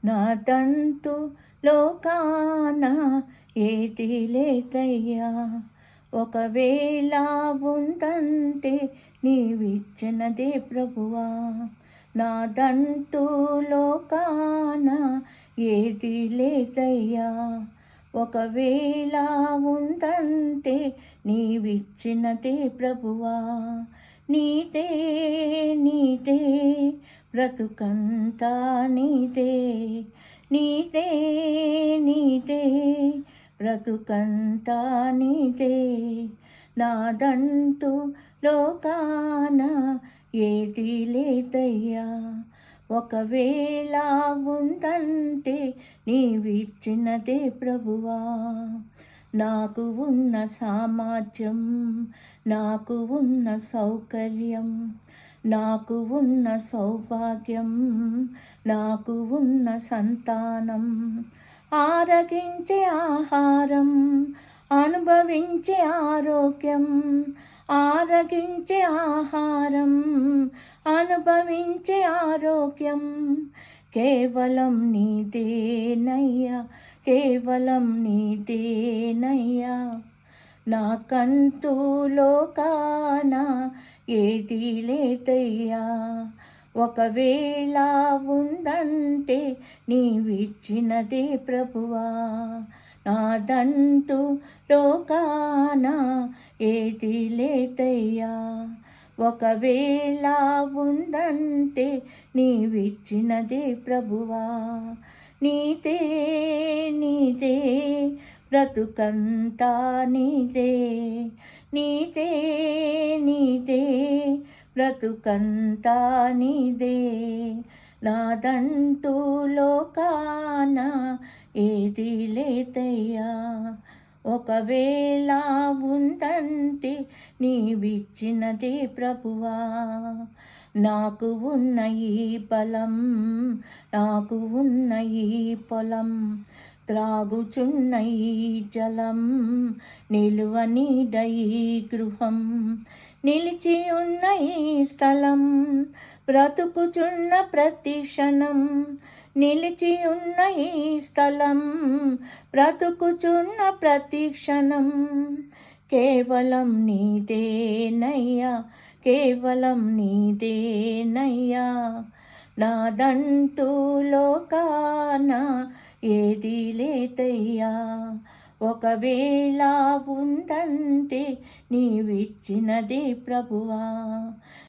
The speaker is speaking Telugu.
నాదంటూ లోకాన ఏది లేదయ్యా. ఒకవేళ ఉందంటే నీవిచ్చినదే ప్రభువా. నాదంటూ లోకాన ఏది లేదయ్యా. ఒకవేళ ఉందంటే నీవిచ్చినదే ప్రభువా. నీదే నీదే బ్రతుకంతా నీదే. నీదే నీదే బ్రతుకంతా నీదే. నాదంటూ లోకాన ఏది లేదయ్యా. ఒకవేళ ఉందంటే నీవిచ్చినదే ప్రభువా. నాకు ఉన్న సామర్థ్యం, నాకు ఉన్న సౌకర్యం, నాకు ఉన్న సౌభాగ్యం, నాకు ఉన్న సంతానం, ఆరగించే ఆహారం, అనుభవించే ఆరోగ్యం, ఆరగించే ఆహారం, అనుభవించే ఆరోగ్యం కేవలం నీదేనయ్యా. కేవలం నీదేనయ్యా. నాకంటూ లోకాన ఏది లేదయ్యా. ఒకవేళ ఉందంటే నీవిచ్చినదే ప్రభువా. నాదంటూ లోకాన ఏది లేదయ్యా. ఒకవేళ ఉందంటే నీవిచ్చినదే ప్రభువా. నీదే నీదే బ్రతుకంతా నీదే. నీదే నీదే బ్రతుకంతా నీదే. నాదంటూ లోకాన ఏది లేదయ్యా. ఒకవేళ ఉందంటే నీవిచ్చినదే ప్రభువా. నాకు ఉన్న ఈ బలం, నాకు ఉన్న ఈ పొలం, త్రాగుచున్న ఈ జలం, నిలువ నీడ ఈ గృహం, నిలిచి ఉన్న ఈ స్థలం, బ్రతుకుచున్న ప్రతి క్షణం, నిలిచి ఉన్న ఈ స్థలం, బ్రతుకుచున్న ప్రతి క్షణం కేవలం నీదేనయ్యా. కేవలం నీదేనయ్యా. నాదంటూ లోకాన ఏది లేదయ్యా. ఒకవేళ ఉందంటే నీవిచ్చినదే ప్రభువా.